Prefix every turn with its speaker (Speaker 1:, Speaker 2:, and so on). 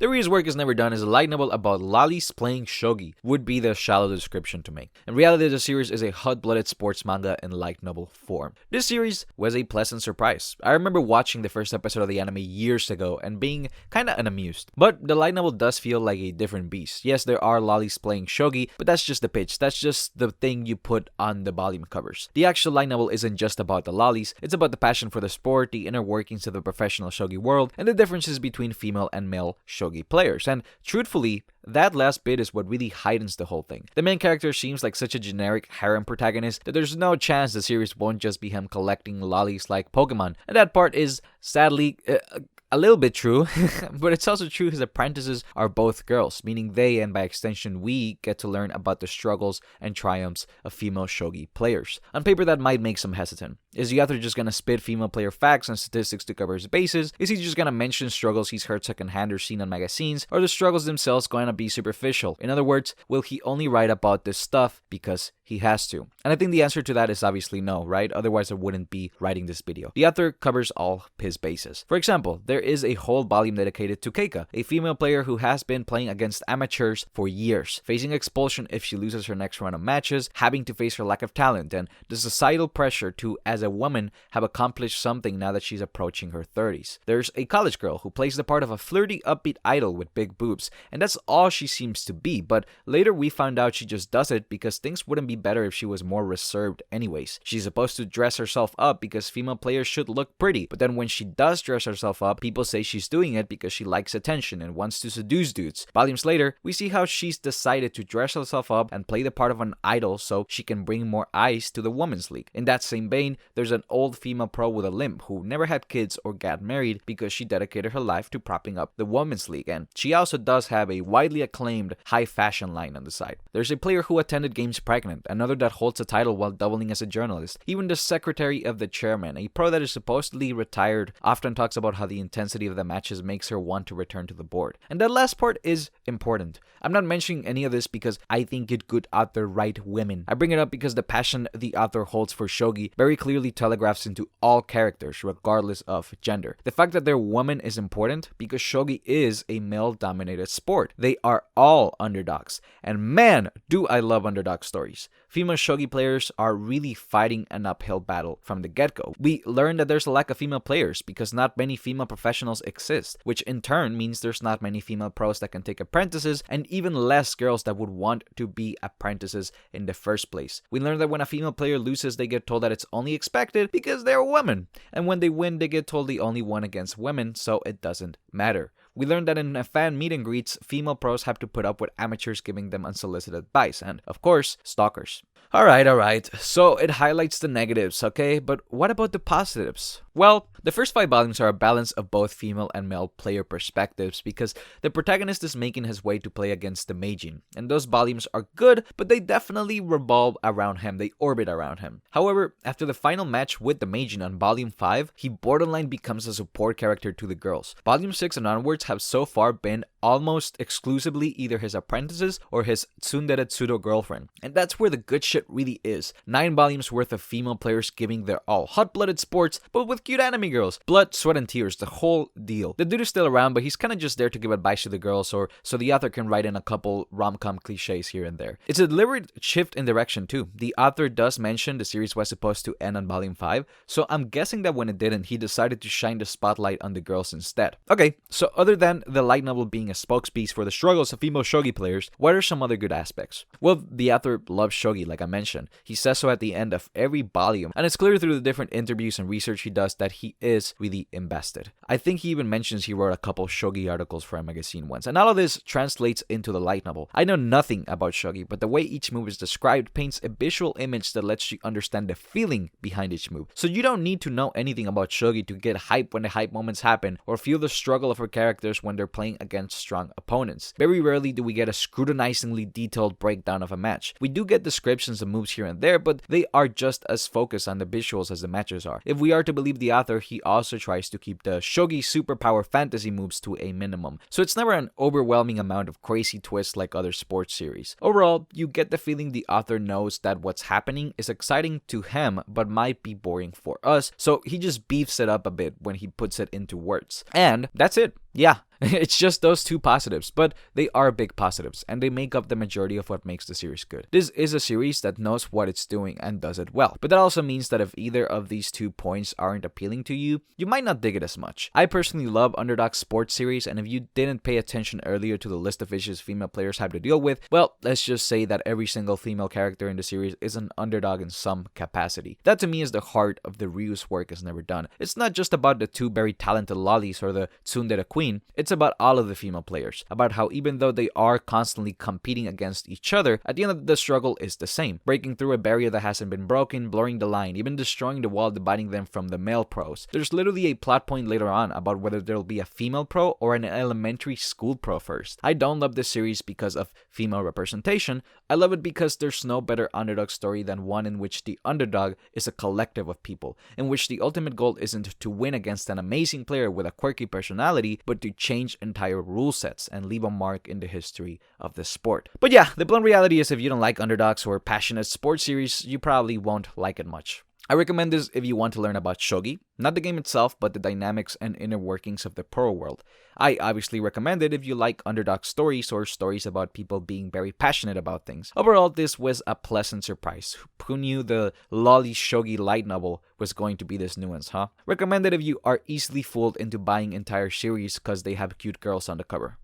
Speaker 1: The reason work is never done is a light novel about lollies playing shogi would be the shallow description to make. In reality, the series is a hot-blooded sports manga in light novel form. This series was a pleasant surprise. I remember watching the first episode of the anime years ago and being kinda unamused. But the light novel does feel like a different beast. Yes, there are lollies playing shogi, but that's just the pitch. That's just the thing you put on the volume covers. The actual light novel isn't just about the lollies, it's about the passion for the sport, the inner workings of the professional shogi world, and the differences between female and male shogi players. And truthfully, that last bit is what really heightens the whole thing. The main character seems like such a generic harem protagonist that there's no chance the series won't just be him collecting lollies like Pokemon. And that part is, sadly, a little bit true, but it's also true his apprentices are both girls, meaning they, and by extension we, get to learn about the struggles and triumphs of female shogi players. On paper, that might make some hesitant. Is the author just gonna spit female player facts and statistics to cover his bases? Is he just gonna mention struggles he's heard secondhand or seen on magazines? Or are the struggles themselves going to be superficial? In other words, will he only write about this stuff because he has to? And I think the answer to that is obviously no, right? Otherwise I wouldn't be writing this video. The author covers all his bases. For example, there is a whole volume dedicated to Keika, a female player who has been playing against amateurs for years, facing expulsion if she loses her next round of matches, having to face her lack of talent, and the societal pressure to, as a woman, have accomplished something now that she's approaching her 30s. There's a college girl who plays the part of a flirty, upbeat idol with big boobs, and that's all she seems to be, but later we found out she just does it because things wouldn't be better if she was more reserved anyways. She's supposed to dress herself up because female players should look pretty, but then when she does dress herself up, people say she's doing it because she likes attention and wants to seduce dudes. Volumes later, we see how she's decided to dress herself up and play the part of an idol so she can bring more eyes to the women's league. In that same vein, there's an old female pro with a limp who never had kids or got married because she dedicated her life to propping up the women's league, and she also does have a widely acclaimed high fashion line on the side. There's a player who attended games pregnant, another that holds a title while doubling as a journalist. Even the secretary of the chairman, a pro that is supposedly retired, often talks about how the intensity of the matches makes her want to return to the board. And that last part is important. I'm not mentioning any of this because I think it could author write women. I bring it up because the passion the author holds for shogi very clearly telegraphs into all characters regardless of gender. The fact that they're women is important because shogi is a male-dominated sport. They are all underdogs, and man, do I love underdog stories. Female shogi players are really fighting an uphill battle from the get-go. We learn that there's a lack of female players because not many female professionals exist, which in turn means there's not many female pros that can take apprentices, and even less girls that would want to be apprentices in the first place. We learn that when a female player loses, they get told that it's only expected because they're a woman, and when they win, they get told they only won against women, so it doesn't matter. We learned that in a fan meet and greets, female pros have to put up with amateurs giving them unsolicited advice, and, of course, stalkers. Alright, so it highlights the negatives, okay? But what about the positives? Well, the first 5 volumes are a balance of both female and male player perspectives because the protagonist is making his way to play against the Meijin, and those volumes are good, but they definitely revolve around him, they orbit around him. However, after the final match with the Meijin on volume 5, he borderline becomes a support character to the girls. Volume 6 and onwards have so far been almost exclusively either his apprentices or his tsundere pseudo girlfriend, and that's where the good shit really is. 9 volumes worth of female players giving their all. Hot-blooded sports, but with cute anime girls. Blood, sweat, and tears, the whole deal. The dude is still around, but he's kinda just there to give advice to the girls, or so the author can write in a couple rom-com cliches here and there. It's a deliberate shift in direction too. The author does mention the series was supposed to end on volume 5, so I'm guessing that when it didn't, he decided to shine the spotlight on the girls instead. Okay, so other than the light novel being a spokespiece for the struggles of female shogi players, what are some other good aspects? Well, the author loves shogi, like I mentioned. He says so at the end of every volume, and it's clear through the different interviews and research he does that he is really invested. I think he even mentions he wrote a couple shogi articles for a magazine once, and all of this translates into the light novel. I know nothing about shogi, but the way each move is described paints a visual image that lets you understand the feeling behind each move. So you don't need to know anything about shogi to get hype when the hype moments happen, or feel the struggle of our characters when they're playing against strong opponents. Very rarely do we get a scrutinizingly detailed breakdown of a match. We do get descriptions of moves here and there, but they are just as focused on the visuals as the matches are. If we are to believe the author, he also tries to keep the shogi superpower fantasy moves to a minimum, so it's never an overwhelming amount of crazy twists like other sports series. Overall, you get the feeling the author knows that what's happening is exciting to him but might be boring for us, so he just beefs it up a bit when he puts it into words. And that's it. Yeah, it's just those two positives, but they are big positives, and they make up the majority of what makes the series good. This is a series that knows what it's doing and does it well, but that also means that if either of these 2 points aren't appealing to you, you might not dig it as much. I personally love underdog sports series, and if you didn't pay attention earlier to the list of issues female players have to deal with, well, let's just say that every single female character in the series is an underdog in some capacity. That to me is the heart of the Ryu's work is never done. It's not just about the 2 very talented lollies or the tsundere queen. It's about all of the female players, about how even though they are constantly competing against each other, at the end of the struggle is the same. Breaking through a barrier that hasn't been broken, blurring the line, even destroying the wall dividing them from the male pros. There's literally a plot point later on about whether there'll be a female pro or an elementary school pro first. I don't love this series because of female representation. I love it because there's no better underdog story than one in which the underdog is a collective of people, in which the ultimate goal isn't to win against an amazing player with a quirky personality, but to change entire rule sets and leave a mark in the history of the sport. But yeah, the blunt reality is if you don't like underdogs or passionate sports series, you probably won't like it much. I recommend this if you want to learn about shogi, not the game itself, but the dynamics and inner workings of the pro world. I obviously recommend it if you like underdog stories or stories about people being very passionate about things. Overall, this was a pleasant surprise. Who knew the lolly shogi light novel was going to be this nuance, huh? Recommend it if you are easily fooled into buying entire series because they have cute girls on the cover.